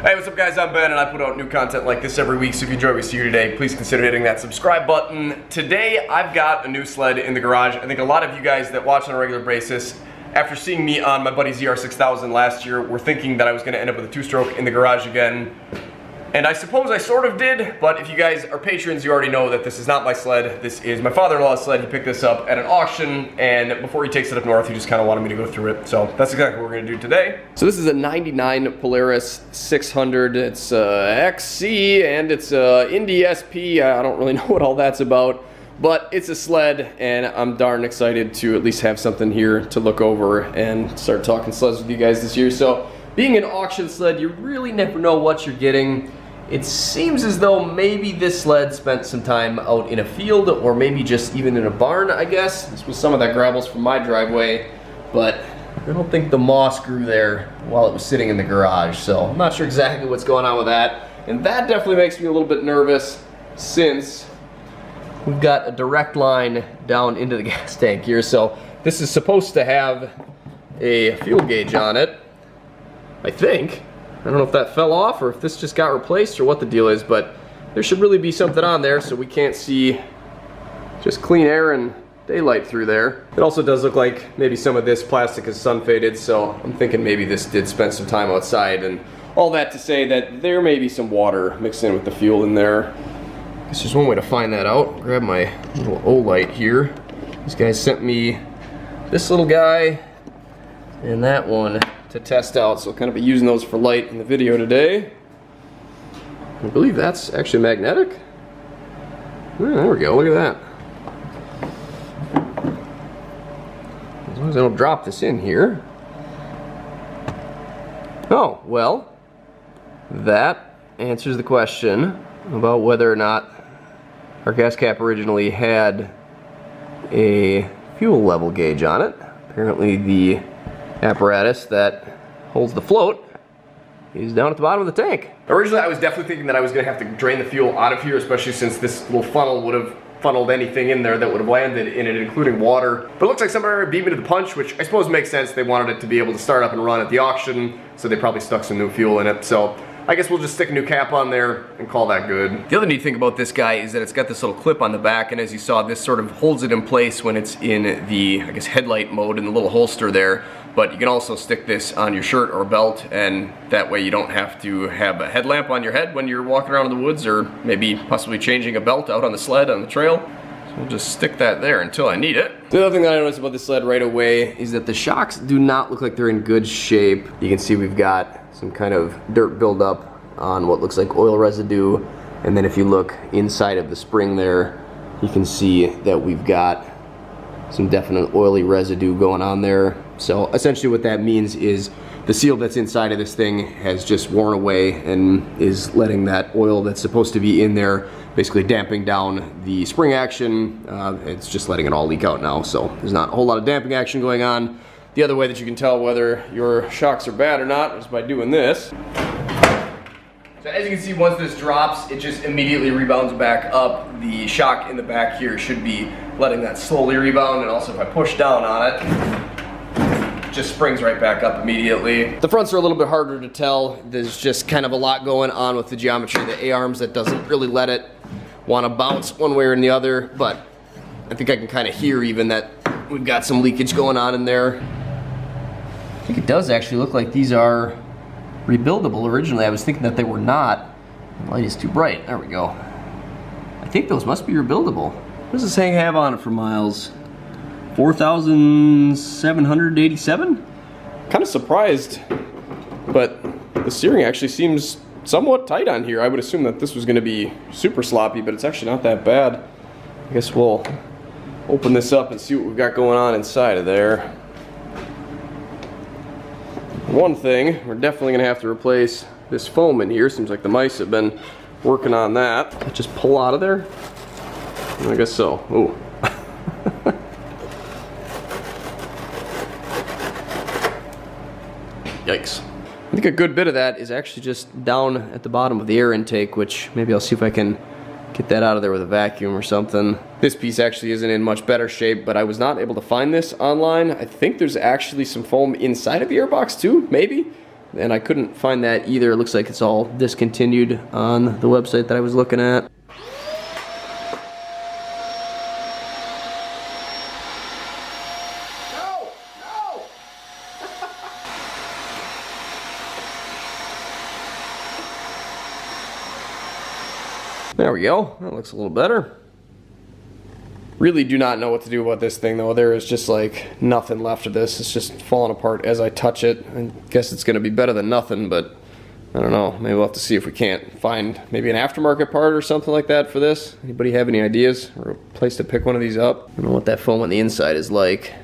Hey, what's up guys, I'm Ben and I put out new content like this every week, so if you enjoy what we see here today, please consider hitting that subscribe button. Today, I've got a new sled in the garage. I think a lot of you guys that watch on a regular basis, after seeing me on my buddy ZR6000 last year, were thinking that I was going to end up with a two-stroke in the garage again. And I suppose I sort of did, but if you guys are patrons, you already know that this is not my sled. This is my father-in-law's sled. He picked this up at an auction, and before he takes it up north, he just kind of wanted me to go through it. So that's exactly what we're going to do today. So this is a 99 Polaris 600. It's XC, and it's Indy SP. I don't really know what all that's about, but it's a sled, and I'm darn excited to at least have something here to look over and start talking sleds with you guys this year. So being an auction sled, you really never know what you're getting. It seems as though maybe this sled spent some time out in a field, or maybe just even in a barn, I guess. This was some of that gravels from my driveway, but I don't think the moss grew there while it was sitting in the garage, so I'm not sure exactly what's going on with that. And that definitely makes me a little bit nervous, since we've got a direct line down into the gas tank here. So this is supposed to have a fuel gauge on it, I think. I don't know if that fell off or if this just got replaced or what the deal is, but there should really be something on there so we can't see just clean air and daylight through there. It also does look like maybe some of this plastic is sun faded, so I'm thinking maybe this did spend some time outside, and all that to say that there may be some water mixed in with the fuel in there. I guess there's one way to find that out. Grab my little O-light here. These guys sent me this little guy and that one to test out, so I'll kind of be using those for light in the video today. I believe that's actually magnetic. Oh, there we go, look at that. As long as I don't drop this in here. Oh, well, that answers the question about whether or not our gas cap originally had a fuel level gauge on it. Apparently the apparatus that holds the float is down at the bottom of the tank. Originally I was definitely thinking that I was going to have to drain the fuel out of here, especially since this little funnel would have funneled anything in there that would have landed in it, including water. But it looks like somebody beat me to the punch, which I suppose makes sense. They wanted it to be able to start up and run at the auction, so they probably stuck some new fuel in it. So I guess we'll just stick a new cap on there and call that good. The other neat thing about this guy is that it's got this little clip on the back, and as you saw, this sort of holds it in place when it's in the, I guess, headlight mode in the little holster there. But you can also stick this on your shirt or belt, and that way you don't have to have a headlamp on your head when you're walking around in the woods, or maybe possibly changing a belt out on the sled on the trail. So we'll just stick that there until I need it. The other thing that I noticed about this sled right away is that the shocks do not look like they're in good shape. You can see we've got some kind of dirt buildup on what looks like oil residue, and then if you look inside of the spring there, you can see that we've got some definite oily residue going on there. So essentially what that means is the seal that's inside of this thing has just worn away and is letting that oil that's supposed to be in there basically damping down the spring action. It's just letting it all leak out now, so there's not a whole lot of damping action going on. The other way that you can tell whether your shocks are bad or not is by doing this. So as you can see, once this drops, it just immediately rebounds back up. The shock in the back here should be letting that slowly rebound, and also if I push down on it, just springs right back up immediately. The fronts are a little bit harder to tell. There's just kind of a lot going on with the geometry of the A-arms that doesn't really let it want to bounce one way or the other, but I think I can kind of hear even that we've got some leakage going on in there. I think it does actually look like these are rebuildable. Originally I was thinking that they were not. The light is too bright. There we go. I think those must be rebuildable. What does this thing have on it for miles? 4,787? Kind of surprised, but the steering actually seems somewhat tight on here. I would assume that this was going to be super sloppy, but it's actually not that bad. I guess we'll open this up and see what we've got going on inside of there. One thing, we're definitely going to have to replace this foam in here. Seems like the mice have been working on that. Did it just pull out of there? I guess so. Ooh. Yikes. I think a good bit of that is actually just down at the bottom of the air intake, which maybe I'll see if I can get that out of there with a vacuum or something. This piece actually isn't in much better shape, but I was not able to find this online. I think there's actually some foam inside of the airbox too, maybe. and I couldn't find that either. It looks like it's all discontinued on the website that I was looking at. There we go, that looks a little better. Really do not know what to do about this thing though. There is just like nothing left of this. It's just falling apart as I touch it. I guess it's gonna be better than nothing, but I don't know. Maybe we'll have to see if we can't find maybe an aftermarket part or something like that for this. Anybody have any ideas or a place to pick one of these up? I don't know what that foam on the inside is like.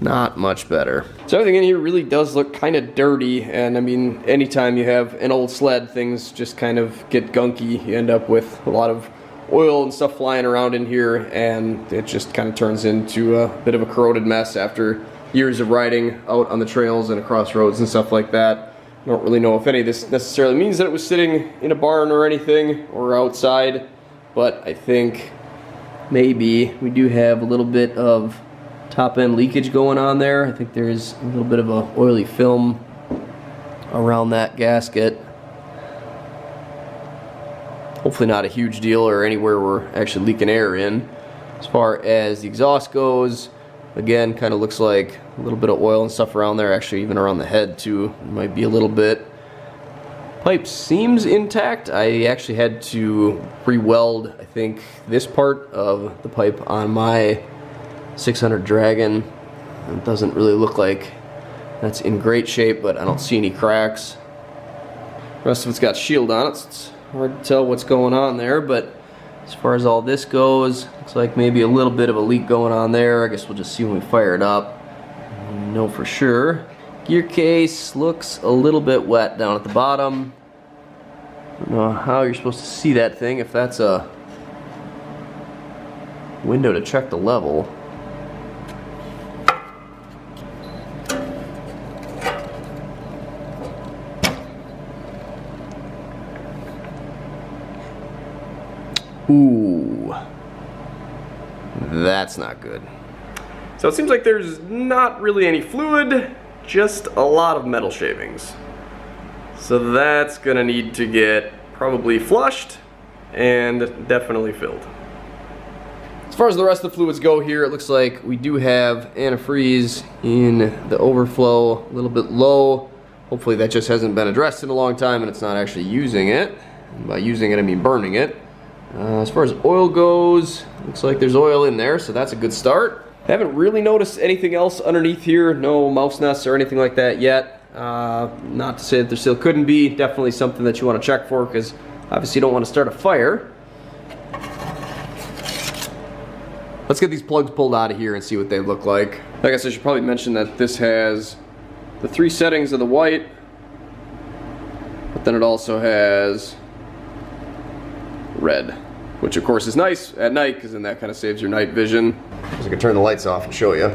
Not much better. So everything in here really does look kind of dirty, and I mean, anytime you have an old sled, things just kind of get gunky. You end up with a lot of oil and stuff flying around in here, and it just kind of turns into a bit of a corroded mess after years of riding out on the trails and across roads and stuff like that. I don't really know if any of this necessarily means that it was sitting in a barn or anything, or outside, but I think maybe we do have a little bit of top end leakage going on there. I think there's a little bit of a oily film around that gasket. Hopefully not a huge deal or anywhere we're actually leaking air in. As far as the exhaust goes, again, kind of looks like a little bit of oil and stuff around there, actually even around the head too. Might be a little bit. Pipe seems intact. I actually had to re-weld, I think, this part of the pipe on my 600 Dragon. It doesn't really look like that's in great shape, but I don't see any cracks. The rest of it's got shield on it, so it's hard to tell what's going on there, but as far as all this goes, looks like maybe a little bit of a leak going on there. I guess we'll just see when we fire it up. No, for sure. Gear case looks a little bit wet down at the bottom. I don't know how you're supposed to see that thing, if that's a window to check the level. Ooh, that's not good. So it seems like there's not really any fluid, just a lot of metal shavings. So that's gonna need to get probably flushed and definitely filled. As far as the rest of the fluids go here, it looks like we do have antifreeze in the overflow, a little bit low. Hopefully that just hasn't been addressed in a long time and it's not actually using it. And by using it, I mean burning it. As far as oil goes, looks like there's oil in there, so that's a good start. I haven't really noticed anything else underneath here, no mouse nests or anything like that yet. Not to say that there still couldn't be, definitely something that you want to check for, because obviously you don't want to start a fire. Let's get these plugs pulled out of here and see what they look like. I guess I should probably mention that this has the 3 settings of the white, but then it also has red, which of course is nice at night because then that kind of saves your night vision. So I can turn the lights off and show you.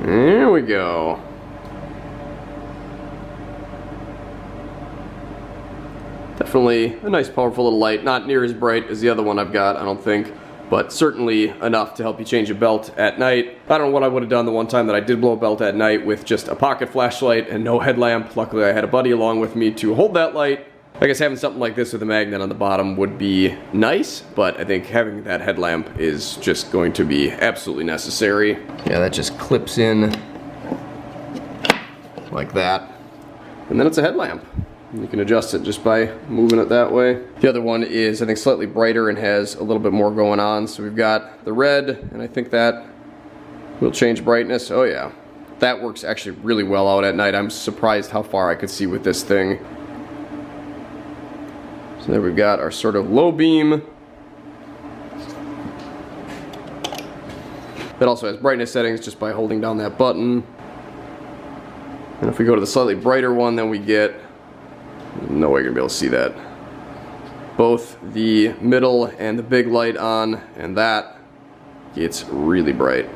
There we go. Definitely a nice powerful little light, not near as bright as the other one I've got, I don't think, but certainly enough to help you change a belt at night. I don't know what I would have done the one time that I did blow a belt at night with just a pocket flashlight and no headlamp. Luckily I had a buddy along with me to hold that light. I guess having something like this with a magnet on the bottom would be nice, but I think having that headlamp is just going to be absolutely necessary. Yeah, that just clips in like that, and then it's a headlamp. You can adjust it just by moving it that way. The other one is, I think, slightly brighter and has a little bit more going on. So we've got the red, and I think that will change brightness. Oh yeah, that works actually really well out at night. I'm surprised how far I could see with this thing. So there we've got our sort of low beam. That also has brightness settings just by holding down that button. And if we go to the slightly brighter one, then we get, no way you're gonna be able to see that, both the middle and the big light on, and that gets really bright.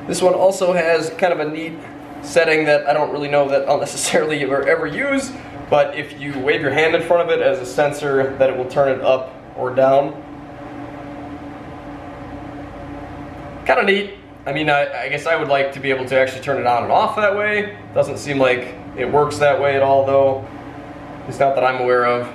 This one also has kind of a neat setting that I don't really know that I'll necessarily ever use, but if you wave your hand in front of it as a sensor, that it will turn it up or down. kind of neat. I mean, I guess I would like to be able to actually turn it on and off that way. Doesn't seem like it works that way at all though. It's not that I'm aware of.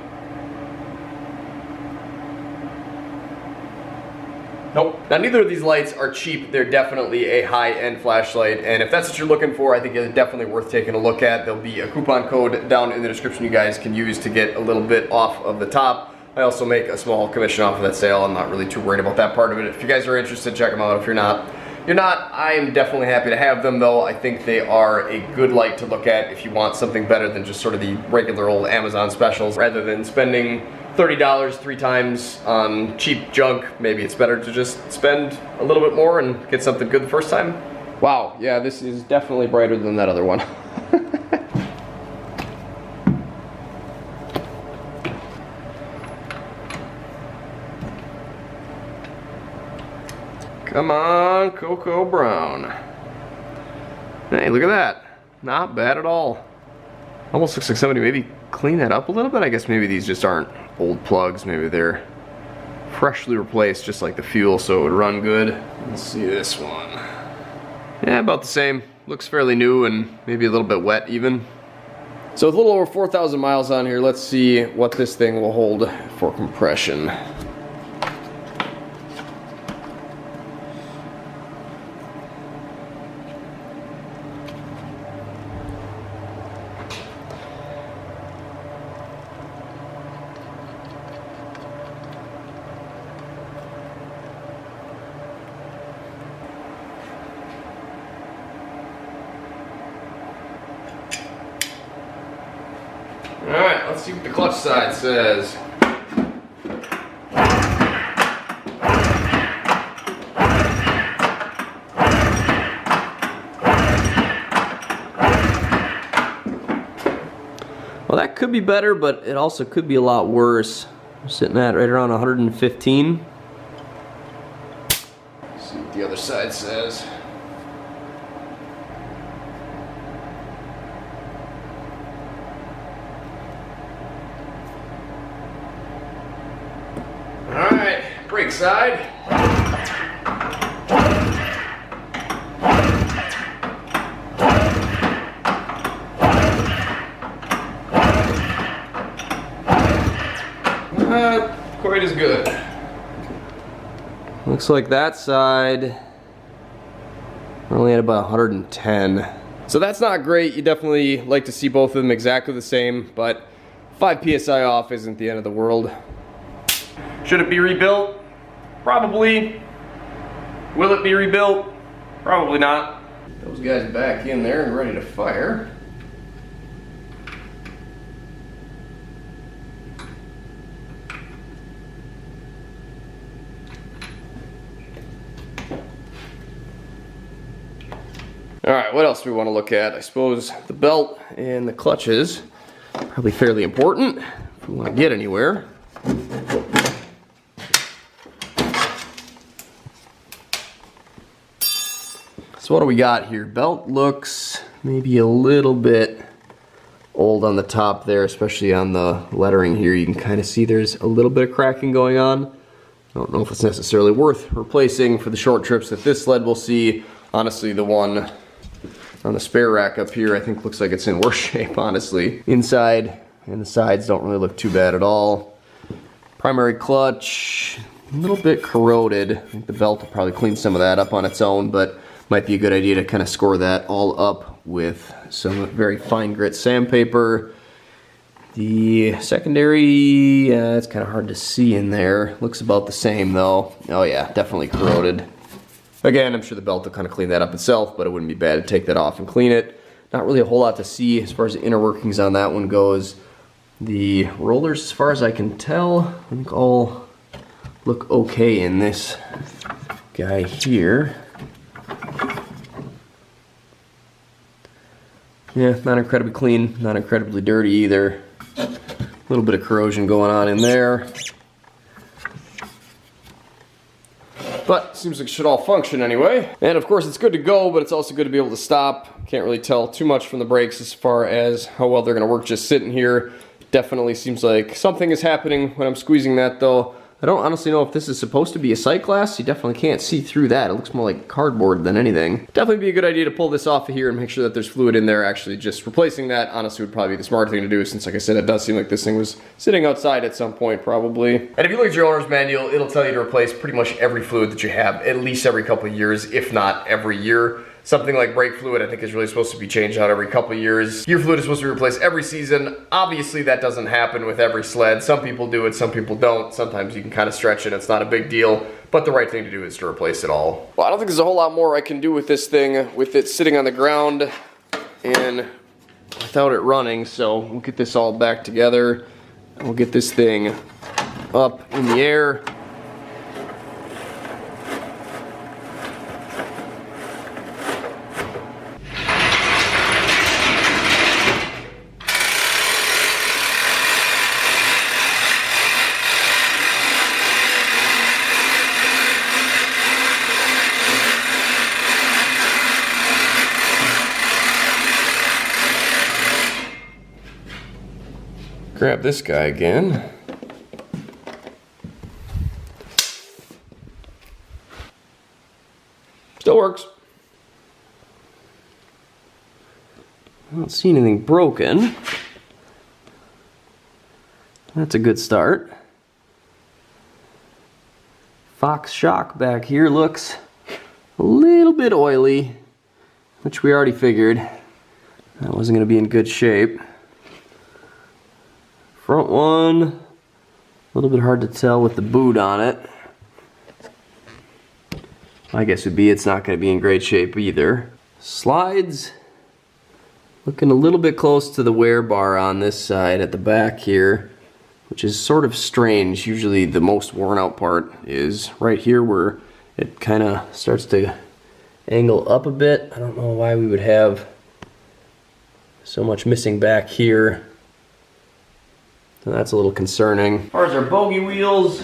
Nope. Now neither of these lights are cheap. They're definitely a high-end flashlight, and if that's what you're looking for, I think it's definitely worth taking a look at. There'll be a coupon code down in the description you guys can use to get a little bit off of the top. I also make a small commission off of that sale. I'm not really too worried about that part of it. If you guys are interested, check them out. If you're not, I'm definitely happy to have them though. I think they are a good light to look at if you want something better than just sort of the regular old Amazon specials. Rather than spending $30 3 times on cheap junk, maybe it's better to just spend a little bit more and get something good the first time. Wow, yeah, this is definitely brighter than that other one. Come on, Cocoa Brown. Hey, look at that. Not bad at all. Almost looks like somebody maybe cleaned that up a little bit. I guess maybe these just aren't old plugs. Maybe they're freshly replaced, just like the fuel, so it would run good. Let's see this one. Yeah, about the same. Looks fairly new and maybe a little bit wet even. So with a little over 4,000 miles on here, let's see what this thing will hold for compression. Alright, let's see what the clutch side says. Well, that could be better, but it also could be a lot worse. I'm sitting at right around 115. Let's see what the other side says. Alright, brake side. Not quite as good. Looks like that side, we're only at about 110. So that's not great. You definitely like to see both of them exactly the same, but 5 PSI off isn't the end of the world. Should it be rebuilt? Probably. Will it be rebuilt? Probably not. Those guys back in there and ready to fire. Alright, what else do we want to look at? I suppose the belt and the clutches, probably fairly important if we want to get anywhere. So what do we got here? Belt looks maybe a little bit old on the top there, especially on the lettering here. You can kind of see there's a little bit of cracking going on. I don't know if it's necessarily worth replacing for the short trips that this sled will see. Honestly, the one on the spare rack up here I think looks like it's in worse shape, honestly. Inside and the sides don't really look too bad at all. Primary clutch, a little bit corroded. I think the belt will probably clean some of that up on its own, but might be a good idea to kind of score that all up with some very fine grit sandpaper. The secondary, it's kind of hard to see in there. Looks about the same though. Oh yeah, definitely corroded. Again, I'm sure the belt will kind of clean that up itself, but it wouldn't be bad to take that off and clean it. Not really a whole lot to see as far as the inner workings on that one goes. The rollers, as far as I can tell, I think all look okay in this guy here. Yeah, not incredibly clean, not incredibly dirty either. A little bit of corrosion going on in there. But seems like it should all function anyway. And of course it's good to go, but it's also good to be able to stop. Can't really tell too much from the brakes as far as how well they're gonna work just sitting here. Definitely seems like something is happening when I'm squeezing that though. I don't honestly know if this is supposed to be a sight glass. You definitely can't see through that. It looks more like cardboard than anything. Definitely be a good idea to pull this off of here and make sure that there's fluid in there. Actually, just replacing that honestly would probably be the smart thing to do, since like I said, it does seem like this thing was sitting outside at some point probably. And if you look at your owner's manual, it'll tell you to replace pretty much every fluid that you have at least every couple of years, if not every year. Something like brake fluid, I think, is really supposed to be changed out every couple of years. Gear fluid is supposed to be replaced every season. Obviously, that doesn't happen with every sled. Some people do it, some people don't. Sometimes you can kind of stretch it, it's not a big deal. But the right thing to do is to replace it all. Well, I don't think there's a whole lot more I can do with this thing, with it sitting on the ground and without it running. So we'll get this all back together. We'll get this thing up in the air. Grab this guy again. Still works. I don't see anything broken. That's a good start. Fox shock back here looks a little bit oily, which we already figured. That wasn't going to be in good shape. Front one, a little bit hard to tell with the boot on it. My guess would be it's not going to be in great shape either. Slides, looking a little bit close to the wear bar on this side at the back here, which is sort of strange. Usually the most worn out part is right here where it kind of starts to angle up a bit. I don't know why we would have so much missing back here. So that's a little concerning. As far as our bogey wheels,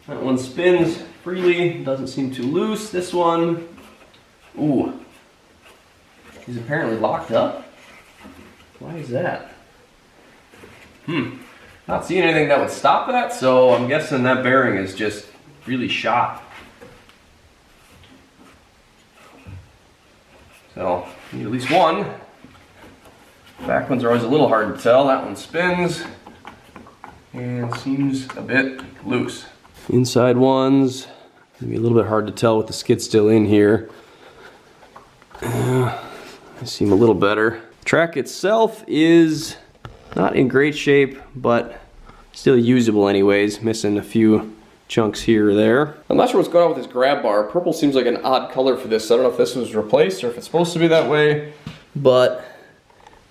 that one spins freely, doesn't seem too loose. This one, ooh, is apparently locked up. Why is that? Not seeing anything that would stop that, so I'm guessing that bearing is just really shot. So, need at least one. Back ones are always a little hard to tell. That one spins and seems a bit loose. Inside ones, maybe a little bit hard to tell with the skid still in here. They seem a little better. Track itself is not in great shape, but still usable anyways, missing a few chunks here or there. I'm not sure what's going on with this grab bar. Purple seems like an odd color for this. I don't know if this was replaced or if it's supposed to be that way, but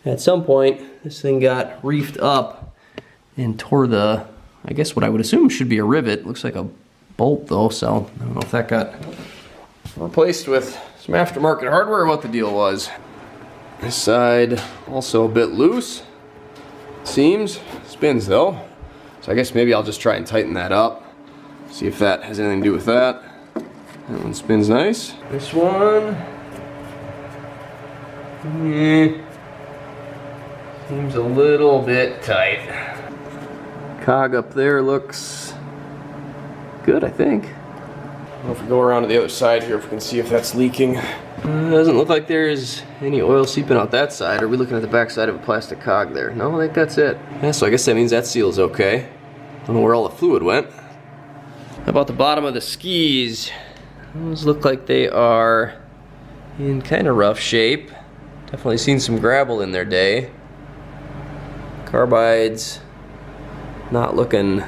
at some point this thing got reefed up and tore the, I guess what I would assume should be a rivet. Looks like a bolt though, so I don't know if that got replaced with some aftermarket hardware or what the deal was. This side also a bit loose. Seems, spins though. So I guess maybe I'll just try and tighten that up. See if that has anything to do with that. That one spins nice. This one, seems a little bit tight. Cog up there looks good, I think. I don't know if we go around to the other side here, if we can see if that's leaking. Doesn't look like there's any oil seeping out that side. Are we looking at the back side of a plastic cog there? No, I think that's it. Yeah, so I guess that means that seal's okay. Don't know where all the fluid went. How about the bottom of the skis? Those look like they are in kind of rough shape. Definitely seen some gravel in their day. Carbides not looking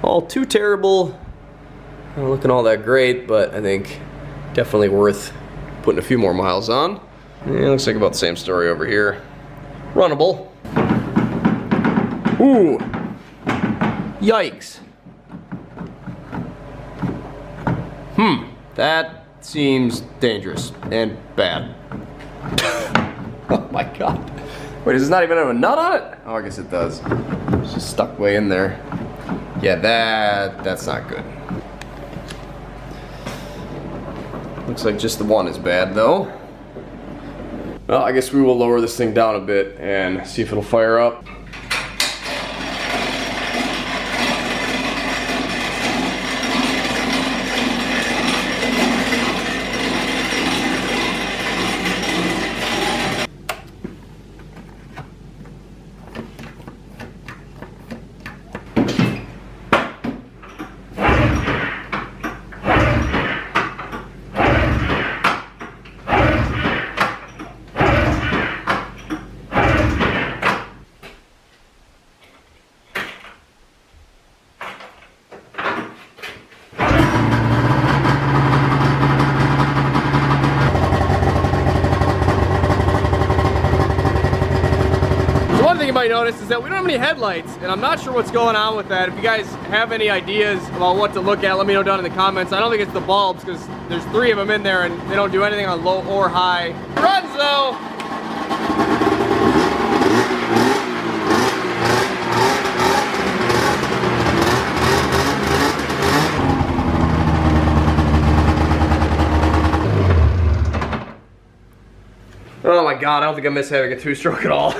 all too terrible. Not looking all that great, but I think definitely worth putting a few more miles on. Yeah, looks like about the same story over here. Runnable. Ooh. Yikes. That seems dangerous and bad. Oh my god. Wait, does this not even have a nut on it? Oh, I guess it does. It's just stuck way in there. Yeah, that's not good. Looks like just the one is bad though. Well, I guess we will lower this thing down a bit and see if it'll fire up. might notice is that we don't have any headlights, and I'm not sure what's going on with that. If you guys have any ideas about what to look at, let me know down in the comments. I don't think it's the bulbs, because there's 3 of them in there and they don't do anything on low or high. Runs though! Oh my god, I don't think I miss having a 2-stroke at all.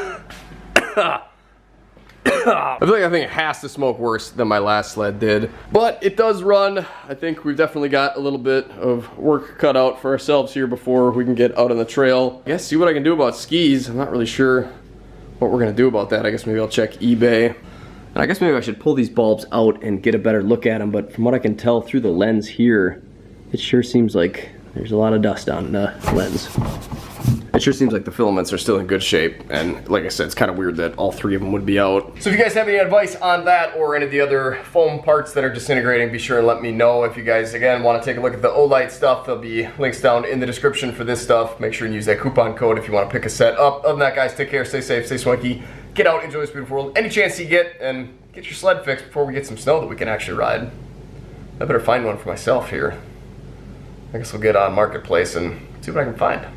I feel like it has to smoke worse than my last sled did. But it does run. I think we've definitely got a little bit of work cut out for ourselves here before we can get out on the trail. I guess see what I can do about skis. I'm not really sure what we're gonna do about that. I guess maybe I'll check eBay. And I guess maybe I should pull these bulbs out and get a better look at them, but from what I can tell through the lens here, it sure seems like there's a lot of dust on the lens. It sure seems like the filaments are still in good shape, and like I said, it's kind of weird that all 3 of them would be out. So if you guys have any advice on that or any of the other foam parts that are disintegrating, be sure and let me know. If you guys, again, want to take a look at the Olight stuff, there'll be links down in the description for this stuff. Make sure and use that coupon code if you want to pick a set up. Other than that, guys, take care, stay safe, stay swanky, get out, enjoy this beautiful world any chance you get, and get your sled fixed before we get some snow that we can actually ride. I better find one for myself here. I guess we'll get on Marketplace and see what I can find.